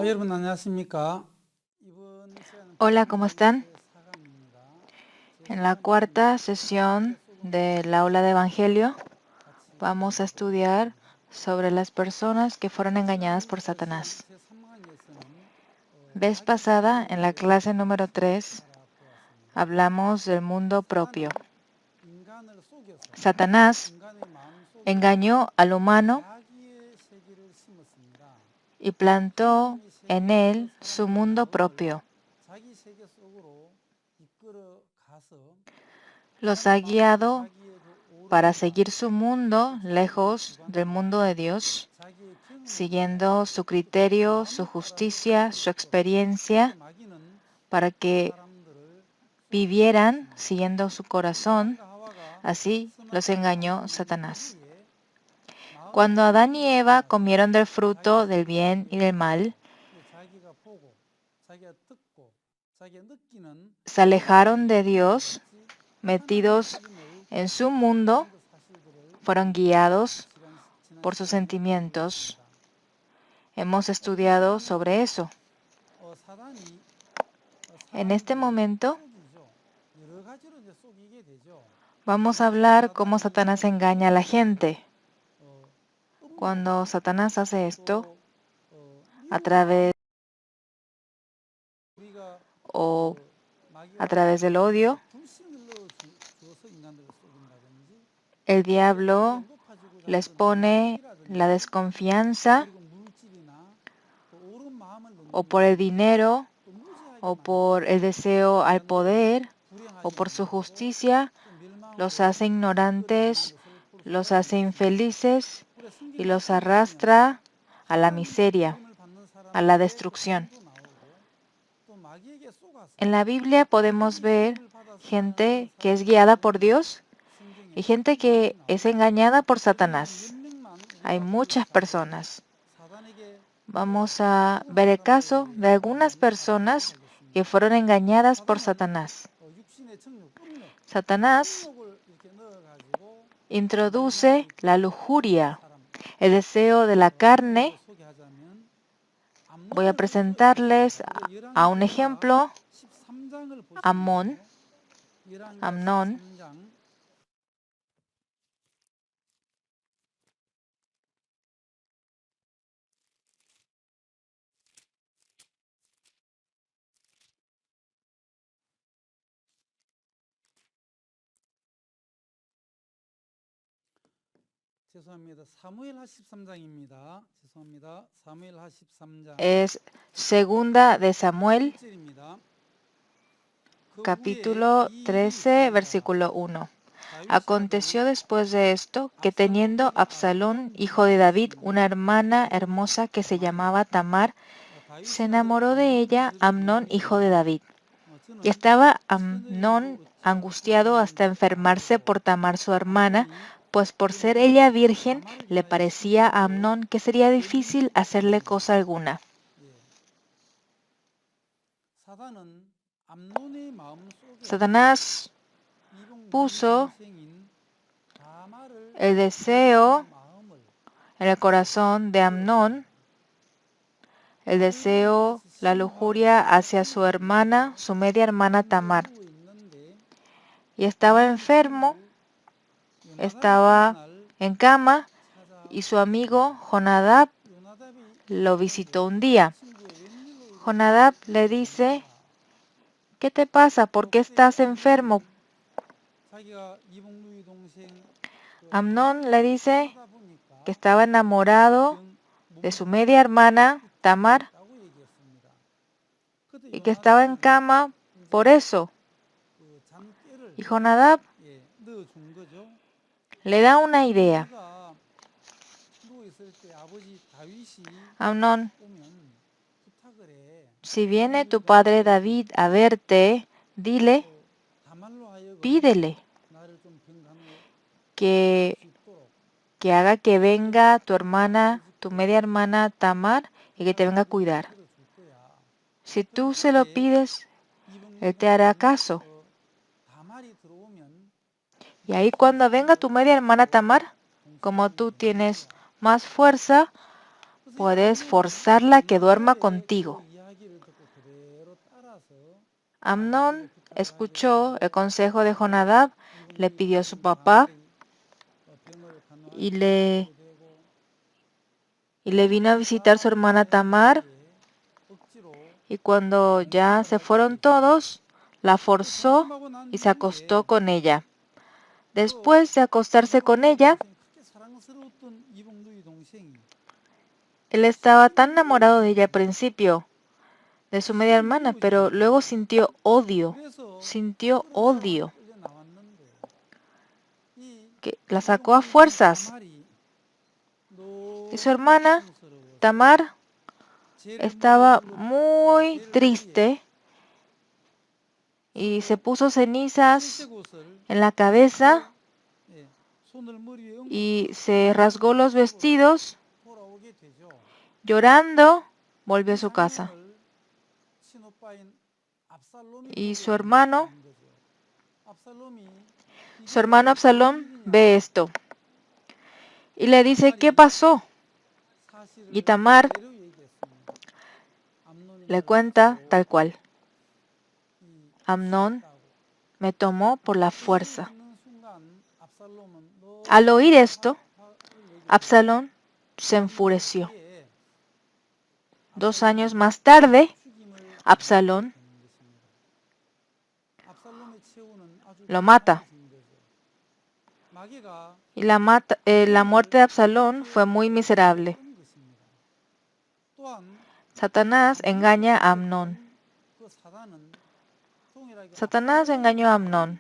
여러분 안녕하십니까? 이번 시간은 Hola, ¿cómo están? 제4강입니다. En la cuarta sesión del aula de Evangelio vamos a estudiar sobre las personas que fueron engañadas por Satanás. 제3강에서는 Vez pasada, en la clase número 3, hablamos del mundo propio. 인간을 속여서 Satanás 인간의 마음속에 engañó al humano 자기의 세계를 심었습니다. y plantó en él su mundo propio. 자기 세계 속으로 이끌어 가서 Los ha guiado para seguir su mundo lejos del mundo de Dios, siguiendo su criterio, su justicia, su experiencia, para que vivieran siguiendo su corazón. Así los engañó Satanás. Cuando Adán y Eva comieron del fruto del bien y del mal, se alejaron de Dios, metidos en su mundo, fueron guiados por sus sentimientos. Hemos estudiado sobre eso. En este momento vamos a hablar cómo Satanás engaña a la gente. Cuando Satanás hace esto, a través del odio, el diablo les pone la desconfianza, o por el dinero, o por el deseo al poder, o por su justicia, los hace ignorantes, los hace infelices y los arrastra a la miseria, a la destrucción. En la Biblia podemos ver gente que es guiada por Dios y gente que es engañada por Satanás. Hay muchas personas. Vamos a ver el caso de algunas personas que fueron engañadas por Satanás. Satanás introduce la lujuria, el deseo de la carne. Voy a presentarles a un ejemplo, Amnón. Es segunda de Samuel, capítulo 13, versículo 1. Aconteció después de esto que teniendo Absalón, hijo de David, una hermana hermosa que se llamaba Tamar, se enamoró de ella Amnón, hijo de David. Y estaba Amnón angustiado hasta enfermarse por Tamar su hermana, pues por ser ella virgen le parecía a Amnón que sería difícil hacerle cosa alguna. Satanás puso el deseo en el corazón de Amnón, el deseo, la lujuria hacia su hermana, su media hermana Tamar. Y estaba enfermo, estaba en cama, y su amigo Jonadab lo visitó un día. Jonadab le dice: ¿qué te pasa? ¿Por qué estás enfermo? Amnón le dice que estaba enamorado de su media hermana Tamar y que estaba en cama por eso. Y Jonadab le da una idea. Amnón, si viene tu padre David a verte, pídele que haga que venga tu hermana, tu media hermana Tamar, y que te venga a cuidar. Si tú se lo pides, él te hará caso. Y ahí cuando venga tu media hermana Tamar, como tú tienes más fuerza, puedes forzarla a que duerma contigo. Amnón escuchó el consejo de Jonadab, le pidió a su papá y le vino a visitar su hermana Tamar. Y cuando ya se fueron todos, la forzó y se acostó con ella. Después de acostarse con ella, él estaba tan enamorado de ella al principio, de su media hermana, pero luego sintió odio, que la sacó a fuerzas. Y su hermana, Tamar, estaba muy triste y se puso cenizas en la cabeza y se rasgó los vestidos. Llorando, volvió a su casa. Y su hermano Absalón ve esto y le dice, ¿qué pasó? Y Tamar le cuenta tal cual. Amnón me tomó por la fuerza. Al oír esto, Absalón se enfureció. 2 años más tarde, Absalón lo mata. Y la muerte de Absalón fue muy miserable. Satanás engaña a Amnón. Satanás engañó a Amnón.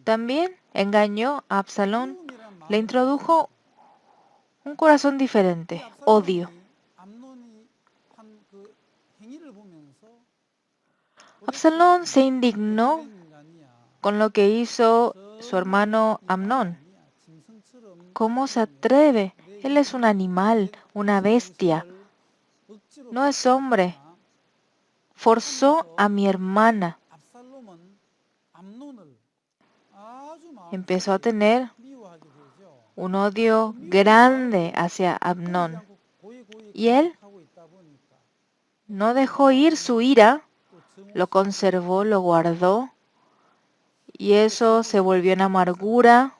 También engañó a Absalón. Le introdujo un corazón diferente, odio. Absalón se indignó con lo que hizo su hermano Amnón. ¿Cómo se atreve? Él es un animal, una bestia. No es hombre. Forzó a mi hermana. Empezó a tener un odio grande hacia Amnón. Y él no dejó ir su ira, lo conservó, lo guardó. Y eso se volvió en amargura,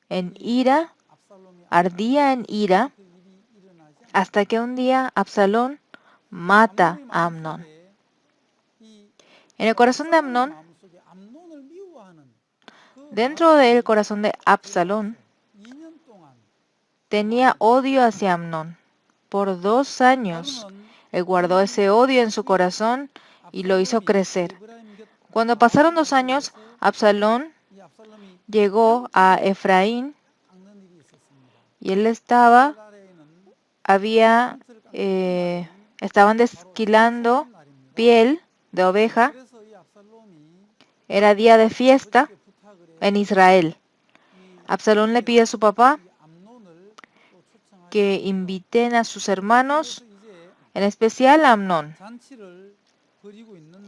en ira, ardía en ira, hasta que un día Absalón mata a Amnón. En el corazón de Amnón, dentro del corazón de Absalón, tenía odio hacia Amnón. Por 2 años, él guardó ese odio en su corazón y lo hizo crecer. Cuando pasaron 2 años, Absalón llegó a Efraín y él estaban desquilando piel de oveja. Era día de fiesta en Israel. Absalón le pide a su papá que inviten a sus hermanos, en especial a Amnón.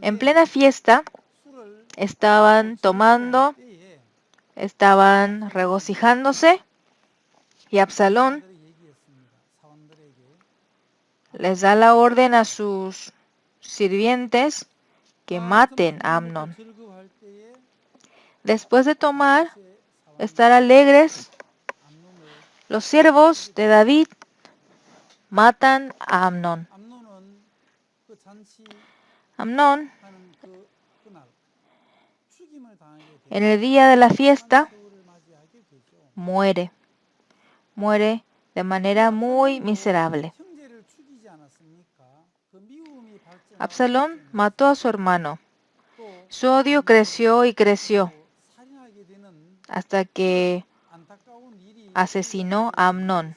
En plena fiesta, estaban tomando, estaban regocijándose, y Absalón les da la orden a sus sirvientes que maten a Amnón. Después de tomar, estar alegres, los siervos de David matan a Amnón. Amnón, en el día de la fiesta, muere de manera muy miserable. Absalón mató a su hermano. Su odio creció y creció hasta que asesinó a Amnón.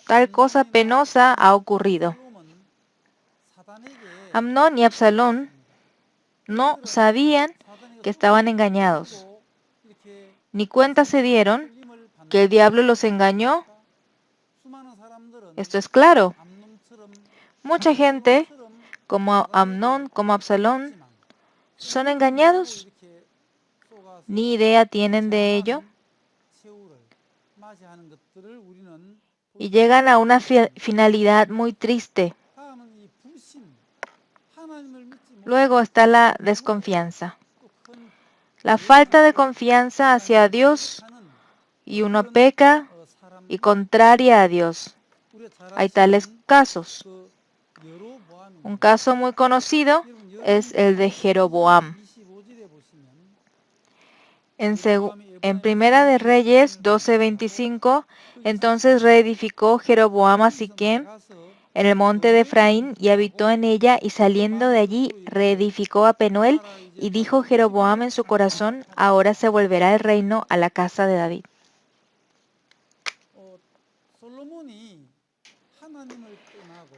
Tal cosa penosa ha ocurrido. Amnón y Absalón no sabían que estaban engañados, ni cuenta se dieron que el diablo los engañó. Esto es claro. Mucha gente, como Amnón, como Absalón, son engañados. Ni idea tienen de ello. 과시하는 것들을 우리는 y llegan a una finalidad muy triste. 다음은 이 불신, 하나님을 믿지 Luego está la desconfianza, 못한 la falta de confianza hacia Dios, y uno peca y contraria a Dios. 우리가 잘 Hay tales 아시는 casos. 그 여로보암입니다. Un caso muy conocido es el de Jeroboam. 25절에 보시면 En Primera de Reyes 12:25, entonces reedificó Jeroboam a Siquem en el monte de Efraín y habitó en ella, y saliendo de allí reedificó a Penuel, y dijo Jeroboam en su corazón, ahora se volverá el reino a la casa de David. 솔로몬이 하나님을 떠나고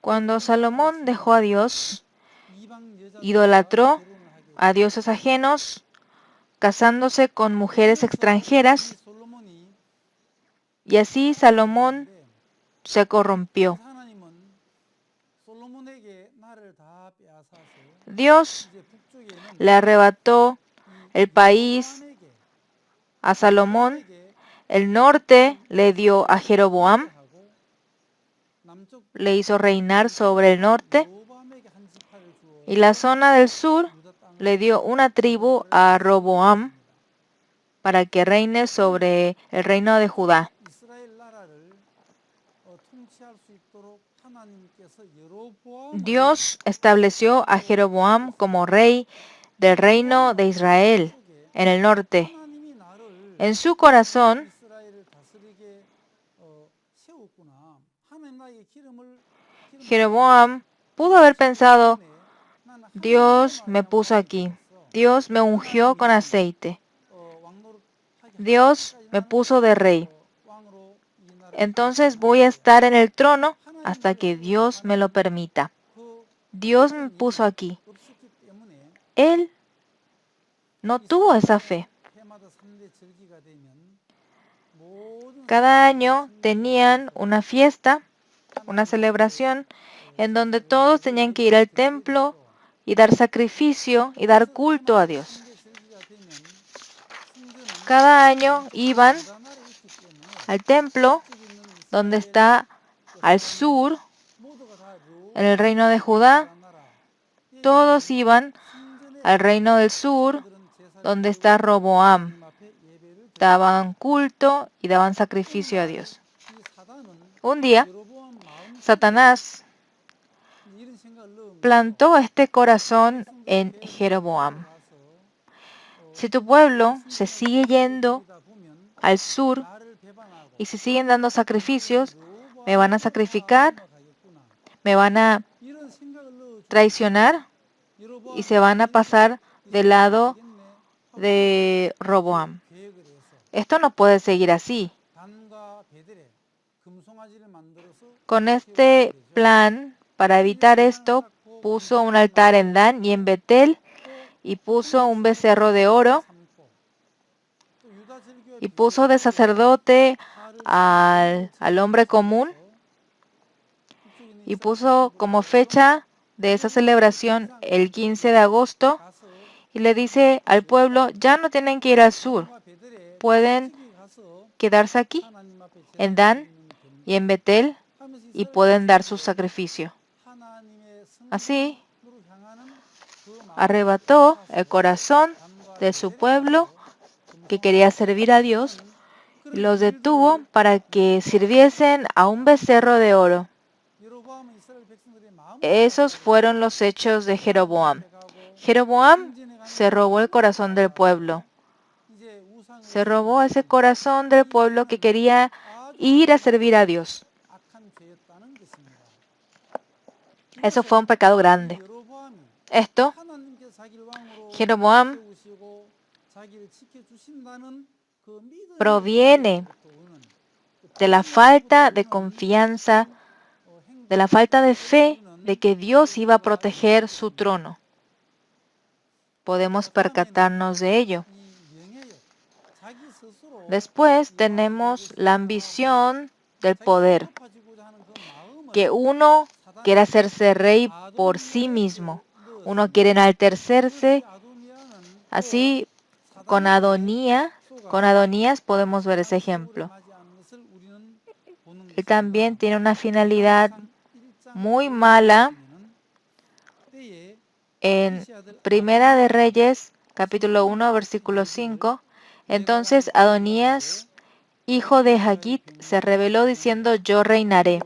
Cuando Salomón dejó a Dios, 이방 여자들과 idolatró 결혼을 하게 a dioses ajenos, casándose con mujeres extranjeras, 이 솔로몬이 y así Salomón se corrompió. 하나님은 솔로몬에게 나를 다 빼앗아서 Dios 이제 북쪽에는 le arrebató el país 여로보암에게 a Salomón, el norte le dio a Jeroboam, 하고 남쪽 le hizo reinar sobre el norte, 여로보암에게 한 지파를 주어 y la zona del sur 유다 땅을 le dio una tribu a Roboam para que reine sobre el reino de Judá. 이스라엘 나라를 통치할 수 있도록 하나님께서 여로보암을 Dios estableció a Jeroboam como rey del reino de Israel en el norte. 하나님이 나를 En su corazón, 이스라엘을 다스리게 세웠구나. 하나님 나에게 Jeroboam pudo haber pensado, 나는 Dios me puso aquí, Dios me ungió con aceite, Dios me puso de rey. 왕으로 이 나라 Entonces voy a estar en el trono hasta que Dios me lo permita. 그 Dios me puso aquí. 없었기 때문에 Él no tuvo esa fe. 해마다 3대 절기가 되면 모든 Cada año tenían una fiesta, una celebración, en donde todos tenían que ir al templo y dar sacrificio y dar culto a Dios. 3대 절기가 되면 성전은 Cada año iban 나라에 있기 때문에 al templo donde está al sur, 모두가 다 en el reino de Judá. 나라 Todos iban al reino del sur, donde está Roboam. 앞에 예배를 Daban culto y daban sacrificio a Dios. 이 사단은 Un día, 여로보암 마음 Satanás 이런 생각을 넣으면 plantó este corazón en Jeroboam. Si tu pueblo se sigue yendo 보면 al sur 나를 배반하고 y se siguen dando sacrificios, me van a sacrificar, 가겠구나. me van a 이런 생각을 넣어 traicionar 여로보암 y se van a pasar del lado de Roboam. 계획을 해서 Esto no puede seguir así. 단과 베델에 금송아지를 만들어서 Con este plan, para evitar esto, puso un altar en Dan y en Betel, y puso un becerro de oro, 삼고 또 유다 절기와 y puso de sacerdote al hombre común, y puso como fecha de esa celebración el 15 de agosto, 가서 y le dice al pueblo, ya no tienen que ir al sur, 단과 베델에 pueden 저기 가서 quedarse aquí, 하나님 앞에 en Dan y en Betel, 하면서 y pueden dar su sacrificio. 하나님의 Así 성으로 향하는 그 마음 arrebató el corazón de su pueblo que quería servir a Dios y los detuvo para que sirviesen a un becerro de oro. 여로보암은 이스라엘 백성들의 마음을 Esos fueron los hechos de Jeroboam. Jeroboam se robó el corazón del pueblo. 이제 우상을 Se robó ese corazón del pueblo que quería ir a servir a Dios. 악한 죄였다는 것입니다. Eso fue un pecado grande. 여로보암이 Esto, 하나님께서 자기를 왕으로 Jeroboam 세우시고 자기를 지켜주신다는 그 믿음이 proviene 오는 de la falta de confianza, de la falta de fe de que Dios iba a proteger su trono. Podemos percatarnos de ello. 이 명예욕, 자기 스스로 Después tenemos la ambición del poder, 높아지고자 하는 그 마음을 que uno quiere hacerse rey por sí mismo. Uno quiere enaltecerse, 아도니아는 así con Adonía Con Adonías podemos ver ese ejemplo. Él también tiene una finalidad muy mala. En Primera de Reyes, capítulo 1, versículo 5, entonces Adonías, hijo de Hagit, se rebeló diciendo: yo reinaré.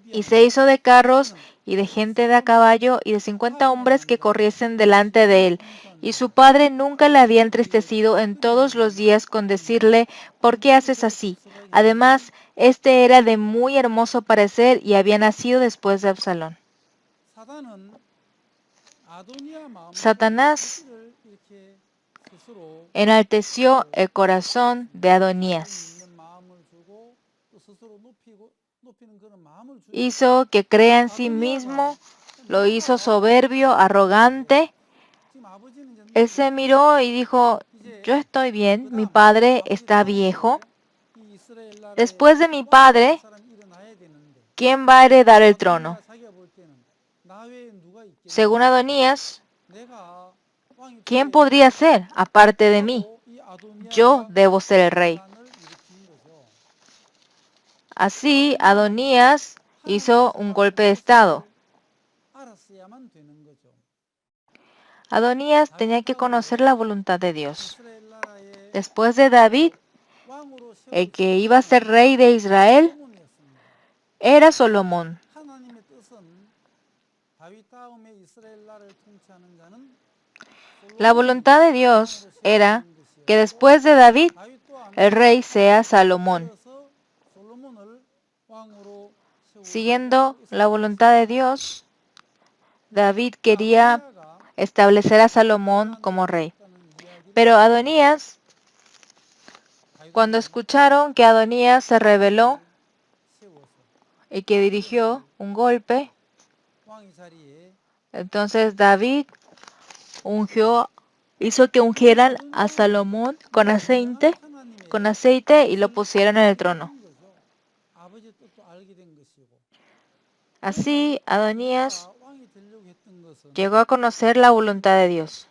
Y se hizo de carros y de gente de a caballo y de 50 hombres que corriesen delante de él. Y su padre nunca le había entristecido en todos los días con decirle: ¿por qué haces así? Además, este era de muy hermoso parecer y había nacido después de Absalón. Satanás enalteció el corazón de Adonías. Hizo que crea en sí mismo, lo hizo soberbio, arrogante. Él se miró y dijo: yo estoy bien, mi padre está viejo. Después de mi padre, ¿quién va a heredar el trono? Según Adonías, ¿quién podría ser aparte de mí? Yo debo ser el rey. Así, Adonías hizo un golpe de estado. Adonías tenía que conocer la voluntad de Dios. Después de David, el que iba a ser rey de Israel era Salomón. La voluntad de Dios era que después de David, el rey sea Salomón. Siguiendo la voluntad de Dios, David quería establecer a Salomón como rey. Pero Adonías, cuando escucharon que Adonías se rebeló y que dirigió un golpe, entonces David hizo que ungieran a Salomón con aceite y lo pusieron en el trono. Así, Adonías llegó a conocer la voluntad de Dios.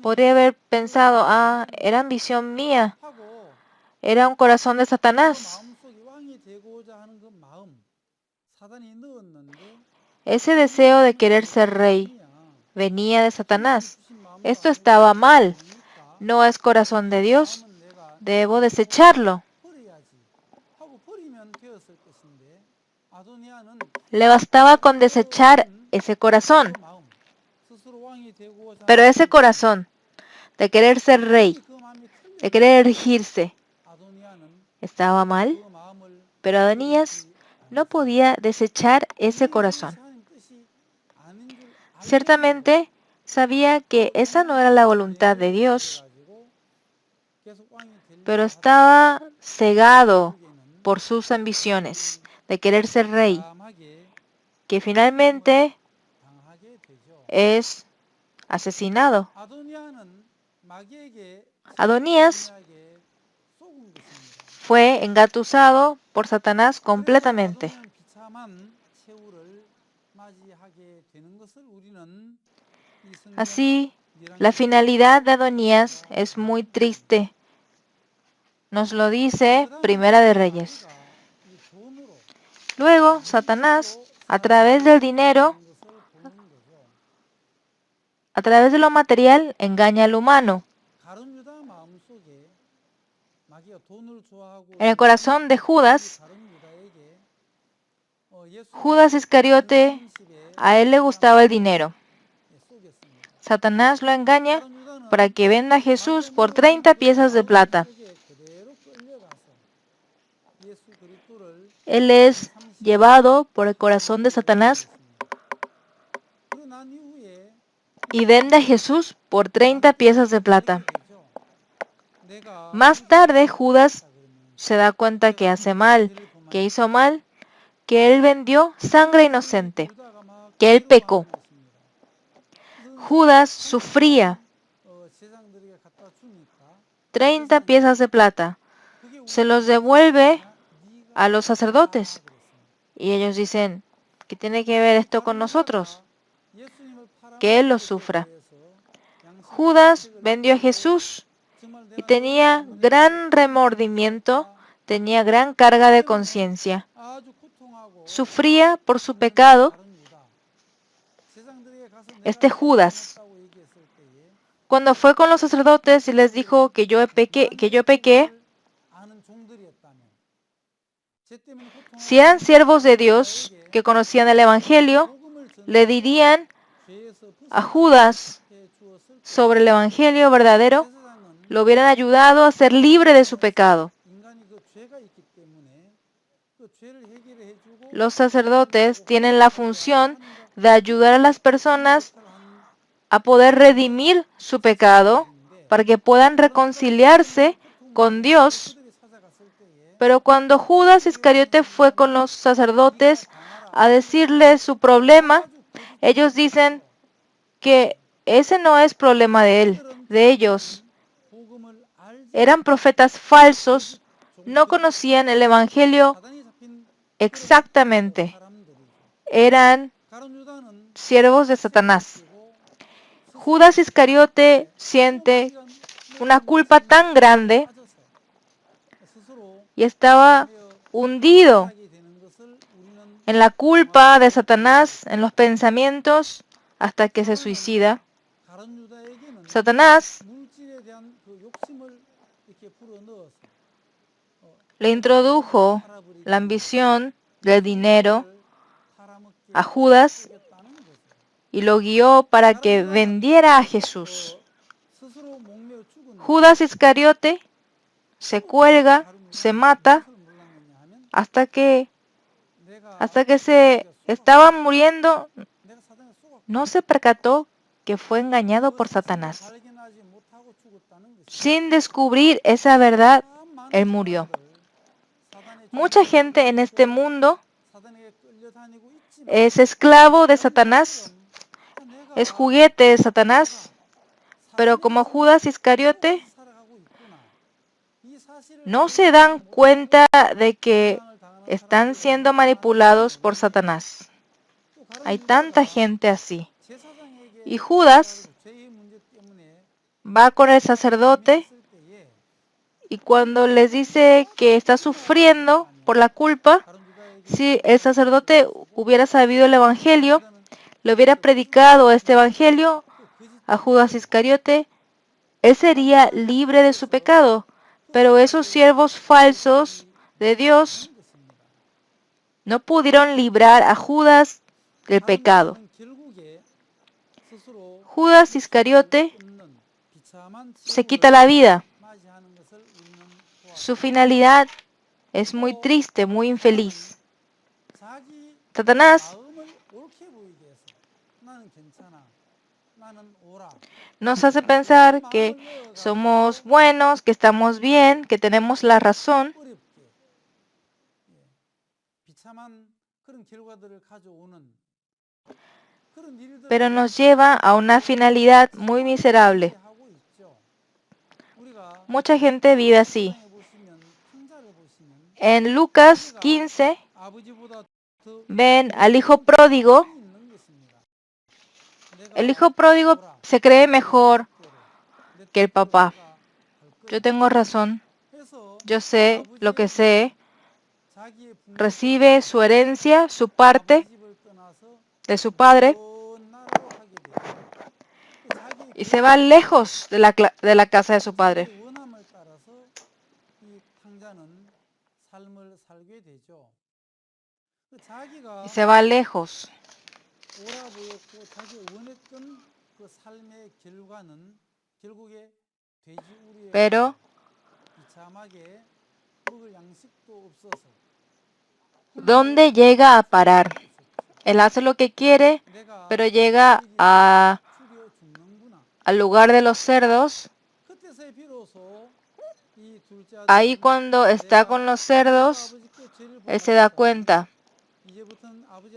Podría haber pensado: era ambición mía, era un corazón de Satanás. Ese deseo de querer ser rey venía de Satanás. Esto estaba mal. No es corazón de Dios. Debo desecharlo. Le bastaba con desechar ese corazón. Pero ese corazón de querer ser rey, de querer erigirse, estaba mal. Pero Adonías no podía desechar ese corazón. Ciertamente sabía que esa no era la voluntad de Dios, pero estaba cegado por sus ambiciones de querer ser rey, que finalmente es asesinado. Adonías fue engatusado por Satanás completamente. Así, la finalidad de Adonías es muy triste. Nos lo dice Primera de Reyes. Luego, Satanás, a través del dinero, a través de lo material, engaña al humano. En el corazón de Judas Iscariote, a él le gustaba el dinero. Satanás lo engaña para que venda a Jesús por 30 piezas de plata. Él es llevado por el corazón de Satanás y vende a Jesús por 30 piezas de plata. Más tarde, Judas se da cuenta que hace mal, que hizo mal, que él vendió sangre inocente, que él pecó. Judas sufría 30 piezas de plata. Se los devuelve a los sacerdotes. Y ellos dicen: ¿qué tiene que ver esto con nosotros? Que él lo sufra. Judas vendió a Jesús y tenía gran remordimiento, tenía gran carga de conciencia. Sufría por su pecado. Este Judas, cuando fue con los sacerdotes y les dijo que yo pequé, si eran siervos de Dios que conocían el Evangelio, le dirían a Judas sobre el Evangelio verdadero, lo hubieran ayudado a ser libre de su pecado. Los sacerdotes tienen la función de ayudar a las personas a poder redimir su pecado para que puedan reconciliarse con Dios. Pero cuando Judas Iscariote fue con los sacerdotes a decirles su problema, ellos dicen que ese no es problema de ellos. Eran profetas falsos, no conocían el Evangelio exactamente. Eran siervos de Satanás. Judas Iscariote siente una culpa tan grande y estaba hundido en la culpa de Satanás, en los pensamientos, hasta que se suicida. Satanás le introdujo la ambición del dinero a Judas y lo guió para que vendiera a Jesús. Judas Iscariote se cuelga, se mata, hasta que se estaba muriendo, no se percató que fue engañado por Satanás. Sin descubrir esa verdad, él murió. Mucha gente en este mundo es esclavo de Satanás, es juguete de Satanás, pero como Judas Iscariote, no se dan cuenta de que están siendo manipulados por Satanás. Hay tanta gente así. Y Judas va con el sacerdote y cuando les dice que está sufriendo por la culpa, si el sacerdote hubiera sabido el Evangelio, le hubiera predicado este Evangelio a Judas Iscariote, él sería libre de su pecado. Pero esos siervos falsos de Dios no pudieron librar a Judas del pecado. Judas Iscariote se quita la vida. Su finalidad es muy triste, muy infeliz. Satanás nos hace pensar que somos buenos, que estamos bien, que tenemos la razón. Pero nos lleva a una finalidad muy miserable. Mucha gente vive así. En Lucas 15 ven al hijo pródigo. El hijo pródigo se cree mejor que el papá. Yo tengo razón. Yo sé lo que sé. Recibe su herencia, su parte de su padre y se va lejos de la casa de su padre. Y se va lejos. Pero ¿dónde llega a parar? Él hace lo que quiere, pero llega al lugar de los cerdos. Ahí cuando está con los cerdos, él se da cuenta.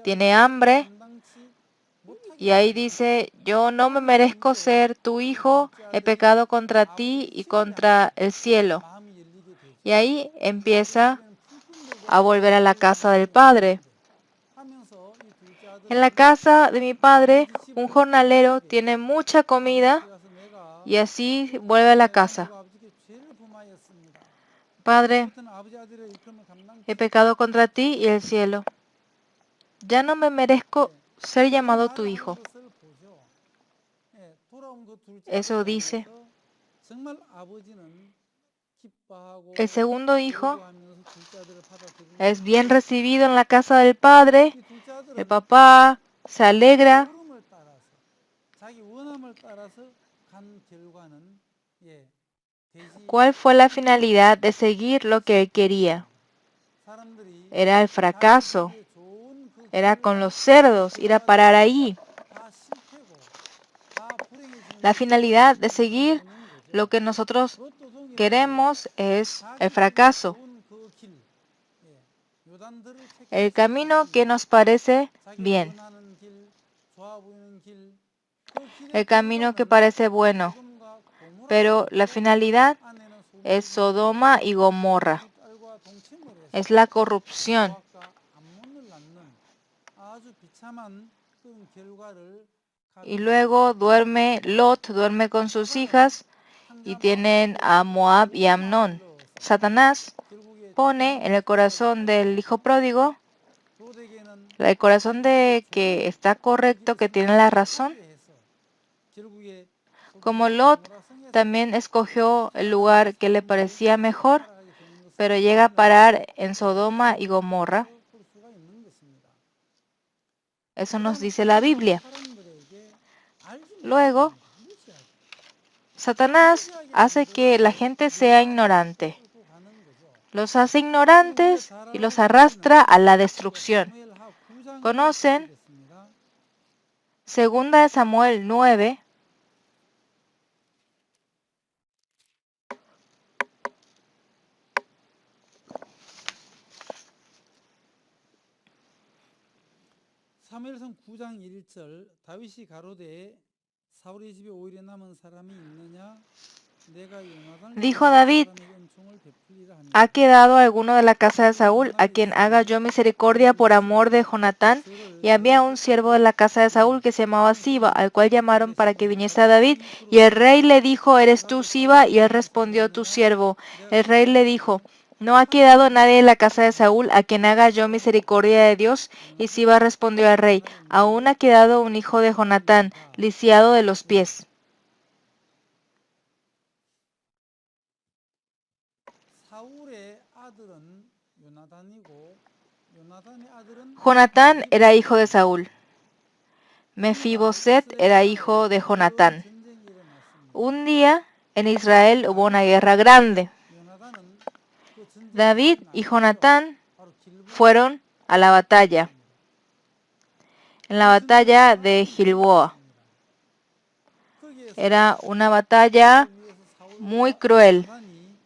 Tiene hambre. Y ahí dice, yo no me merezco ser tu hijo, he pecado contra ti y contra el cielo. Y ahí empieza a volver a la casa del padre. En la casa de mi padre, un jornalero tiene mucha comida y así vuelve a la casa. Padre, 그때는 아버지 아들의 일컬음을 감당. he pecado contra ti y el cielo. Ya no me merezco ser llamado tu hijo. 것을 보죠. 돌아온 그 둘째 Eso 아들에 dice. 대해서 정말 아버지는 기뻐하고 El segundo hijo 기뻐하면서 둘째 아들을 받아들이는 es bien recibido en la casa del padre. 이 둘째 El 아들은 papá se alegra. 흐름을 따라서 자기 원함을 따라서 간 결과는 돼지 ¿Cuál fue la finalidad de seguir lo que él quería? 사람들이 Era el fracaso. 자기 좋은 그 Era 길을 con los cerdos, ir a parar ahí. 다 실패고 다 불행해지는 La 것을 finalidad de 보는 seguir 거죠. lo que nosotros 로또 동일하게 queremos es el 자기들이 fracaso. 좋은 그 길, 요단들을 El 택해서 camino que 갔지만 nos parece 자기가 bien. 원하는 길, 좋아 보이는 길, 그 길의 El camino que 결과는 parece bueno. 소돔과 고모라가 Pero la 되고 finalidad 안에는 es 소돔이 Sodoma y Gomorra. 두 딸과 동침을 해서 Es la corrupción. 모압과 암몬을 낳는 아주 비참한 그런 결과를 Y 가져오게 luego duerme Lot, duerme con sus hijas y tienen a Moab y Amnón. Satanás 결국에 pone en el corazón del hijo pródigo, 도덕에는 el corazón de que está correcto, que tiene la razón. 결국에 Como Lot también escogió el lugar que le parecía mejor, pero llega a parar en Sodoma y Gomorra. 볼 수가 있는 것입니다. Eso nos dice la Biblia. 사람들에게 알지 Luego, 못하는 무시하게 Satanás hace que la gente sea ignorante. 끌고 가는 거죠. Los hace ignorantes y los arrastra a la destrucción. 사무엘하 9장에 Conocen 있습니다. 2 de Samuel 9, 사무엘상 9장 1절 다윗이 가로되 사울의 집에 오히려 남은 사람이 있느냐 내가 요나단을 dijo David, 사람에게 은총을 베풀리라 하니 ¿ha quedado alguno de la casa de Saúl a quien haga yo misericordia por amor de Jonatán? Y había un siervo de la casa de Saúl que se llamaba Siba, al cual llamaron para que viniese a David. Y el rey le dijo, ¿eres tú Siba? Y él respondió, tu siervo. El rey le dijo, ¿no ha quedado nadie en la casa de Saúl a quien haga yo misericordia de Dios? Y Siba respondió al rey, aún ha quedado un hijo de Jonatán, lisiado de los pies. 사울의 아들은 요나단이고 요나단의 아들은 Jonatán era hijo de Saúl. Mefiboset era hijo de Jonatán. 전쟁이 일어났습니다. Un día en Israel hubo una guerra grande. 요나단은 그 전쟁에 David y Jonatán 바로 길보아 fueron a la batalla, en la batalla de Gilboa. 거기에서 Era una batalla muy cruel. 요나단이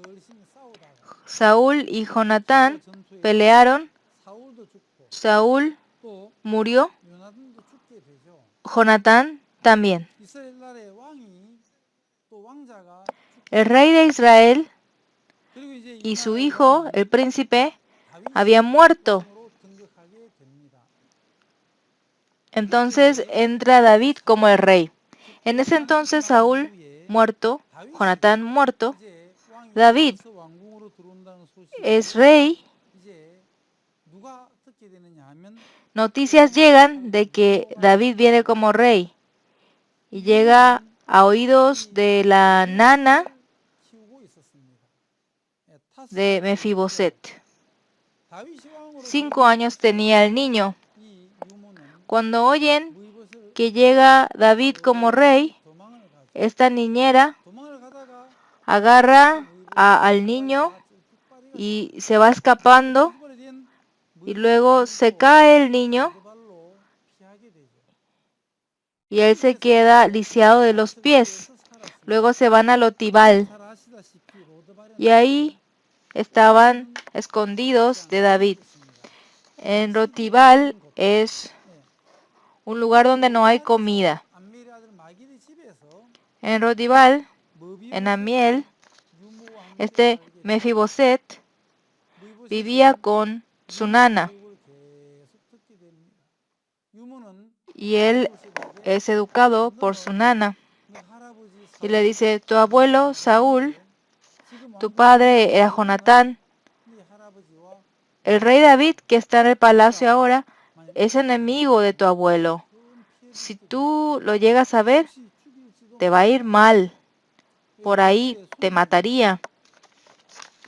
열심히 싸우다가 Saúl y Jonatán pelearon. 사울도 죽고 Saúl 또 murió, 요나단도 죽게 되죠. Jonatán también. 이스라엘 나라의 왕이 또 왕자가 El rey de Israel 그리고 이제 y 이 su 나라의 hijo, 왕이 el príncipe, 다윗이 habían muerto. 왕으로 등극하게 됩니다. Entonces entra David como el rey. En ese entonces Saúl muerto, Jonatán muerto, 이제 왕이 David 와서 왕궁으로 들어온다는 소식을 es rey. 이제 누가 듣게 되느냐 하면 Noticias llegan de que David viene como rey y llega a oídos de la nana 키우고 있었습니다. de Mefiboset. 다윗이 왕으로 5 años tenía el niño. 이 유모는 Cuando oyen 무이봇을 que llega David como rey, 도망을 가죠. esta niñera 도망을 가다가 agarra al niño y se va escapando y luego se cae el niño 발로 피하게 되죠. y él se queda lisiado de los pies. Luego se van a Lotibal 잘 아시다시피 로드발은 y ahí estaban escondidos de David. En Lotibal es un lugar donde no hay comida. 암멜의 아들 마길의 집에서 En Lotibal, 무비봇 en Amiel, 유모와 함께 este Mefiboset 무이봇이 vivía con su nana 교육을 계속 듣게 됩니다. 유모는 y él es educado por su nana 너 할아버지 y le dice, tu abuelo Saúl 지금 tu padre era Jonatán. El rey David, que está en el palacio ahora, es enemigo de tu abuelo. Si tú lo llegas a ver, te va a ir mal. Por ahí te mataría.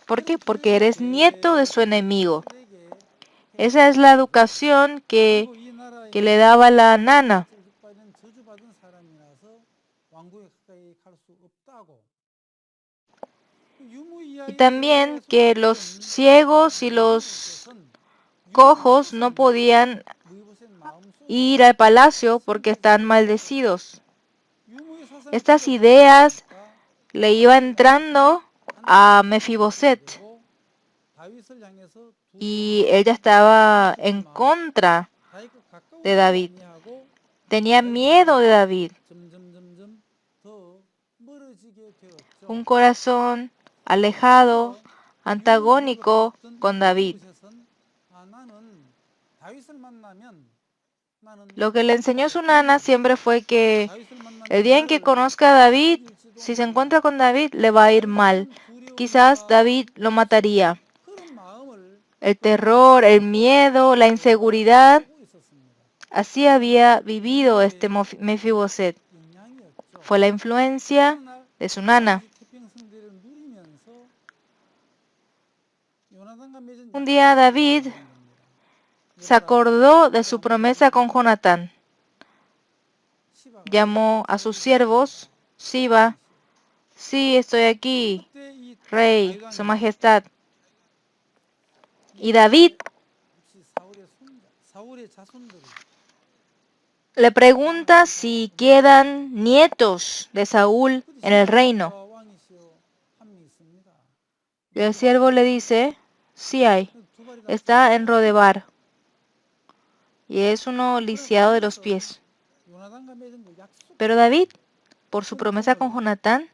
¿Por qué? Porque eres nieto de su enemigo. Esa es la educación que le daba la nana. Y también que los ciegos y los cojos no podían ir al palacio porque están maldecidos. Estas ideas le iba entrando a Mefiboset y ella estaba en contra de David. Tenía miedo de David. Un corazón alejado, antagónico con David. Lo que le enseñó su nana siempre fue que el día en que conozca a David, si se encuentra con David, le va a ir mal. Quizás David lo mataría. El terror, el miedo, la inseguridad. Así había vivido este Mefiboset. Fue la influencia de su nana. Un día David se acordó de su promesa con Jonatán. Llamó a sus siervos, Siba, sí, estoy aquí, rey, su majestad. Y David le pregunta si quedan nietos de Saúl en el reino. Y el siervo le dice, sí hay, está en Rodebar. Y es uno lisiado de los pies. Pero David, por su promesa con Jonatán,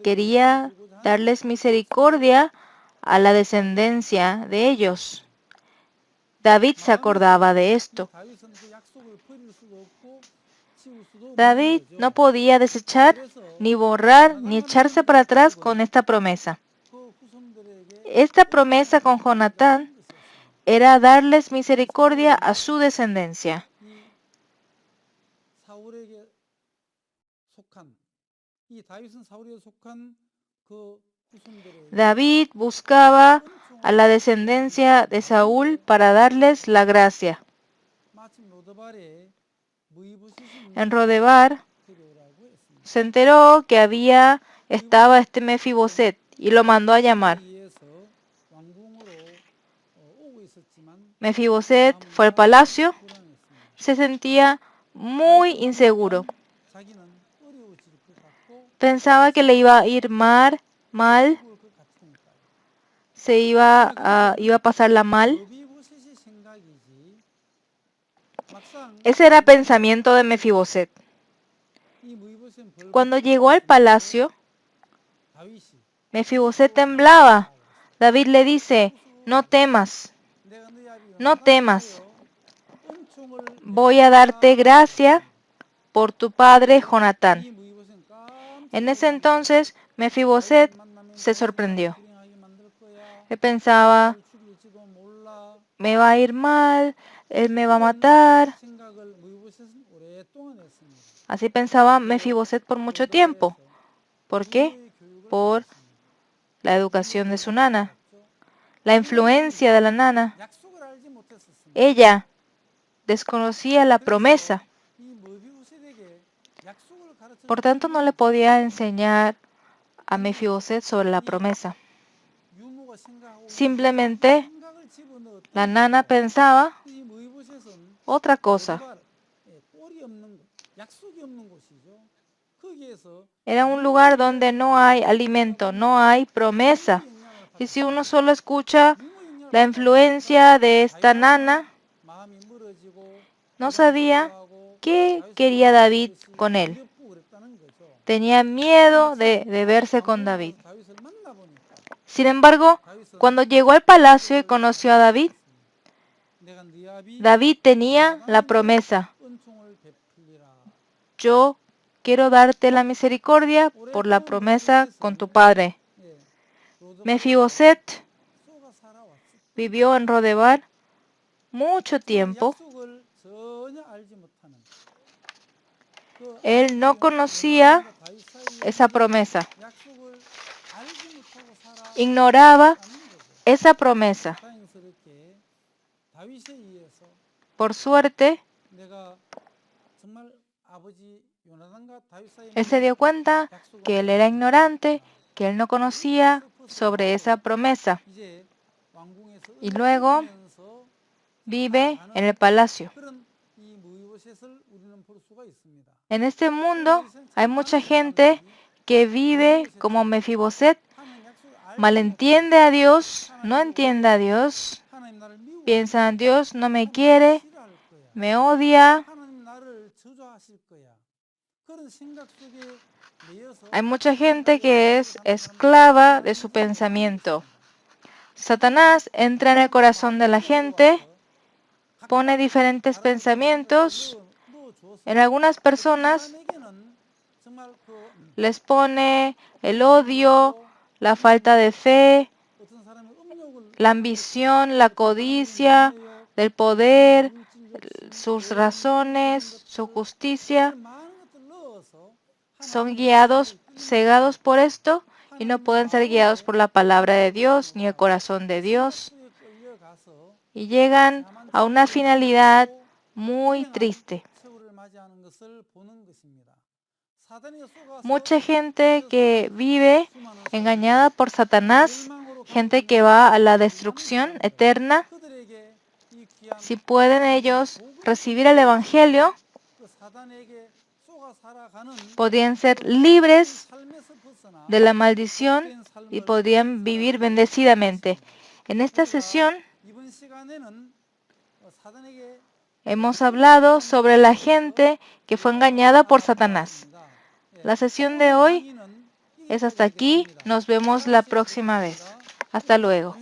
quería darles misericordia a la descendencia de ellos. David se acordaba de esto. David no podía desechar, ni borrar, ni echarse para atrás con esta promesa. Esta promesa con Jonatán era darles misericordia a su descendencia. David buscaba a la descendencia de Saúl para darles la gracia. En Rodebar se enteró que estaba este Mefiboset y lo mandó a llamar. Mefiboset fue al palacio, se sentía muy inseguro. Pensaba que le iba a ir mal, iba a pasarla mal. Ese era el pensamiento de Mefiboset. Cuando llegó al palacio, Mefiboset temblaba. David le dice, no temas, no temas. Voy a darte gracia por tu padre Jonatán. En ese entonces, Mefiboset se sorprendió. Él pensaba, me va a ir mal, él me va a matar. Así pensaba Mefiboset por mucho tiempo. ¿Por qué? Por la educación de su nana, la influencia de la nana. Ella desconocía la promesa. Por tanto, no le podía enseñar a Mefiboset sobre la promesa. Simplemente, la nana pensaba otra cosa. Era un lugar donde no hay alimento, no hay promesa. Y si uno solo escucha la influencia de esta nana, no sabía qué quería David con él. Tenía miedo de verse con David. Sin embargo, cuando llegó al palacio y conoció a David, David tenía la promesa. Yo quiero darte la misericordia por la promesa con tu padre. Mefiboset 쏘가 살아왔어. vivió en Rodebar mucho tiempo. 약속을 전혀 알지 못하는 그 Él no 아버지가 conocía 요나단과 다윗 사이에 esa 있는 promesa, 약속을 알지 못하고 ignoraba 살아왔다는 거죠. esa promesa. 다행스럽게 다윗에 의해서 Por suerte, 내가 정말 아버지 요나단과 다윗 사이에 él se dio cuenta 약속을 que él 알지 era ignorante, 못했구나. que él no conocía sobre esa promesa, 이제 왕궁에서 y luego 은혜받으면서 vive en 살아가는 el palacio. 그런 이 무이보셋을 우리는 볼 수가 있습니다. En este mundo hay mucha 많은 gente 사람들이 que vive como 무이보셋처럼 Mefiboset, 하나님 약속을 알지 malentiende a Dios, no 하나님을 entiende a 오해하고 Dios, 하나님 나를 미워할 piensa, 거야. Dios no me 하나님 나를 quiere, 싫어할 거야. me odia. 하나님 나를 저주하실 거야. 그런 생각 속에 매여서 Hay mucha 하나님 gente 나를 que es 사는 esclava 사람들이 de su 많이 있습니다. pensamiento. Satanás entra en el corazón de la gente, pone diferentes pensamientos. En algunas personas les pone el odio, la falta de fe, la ambición, la codicia, el poder, sus razones, su justicia. Son guiados, cegados por esto y no pueden ser guiados por la palabra de Dios ni el corazón de Dios. Y llegan a una finalidad muy triste. Mucha gente que vive engañada por Satanás, gente que va a la destrucción eterna, si pueden ellos recibir el Evangelio, podrían ser libres de la maldición y podrían vivir bendecidamente. En esta sesión hemos hablado sobre la gente que fue engañada por Satanás. La sesión de hoy es hasta aquí. Nos vemos la próxima vez. Hasta luego.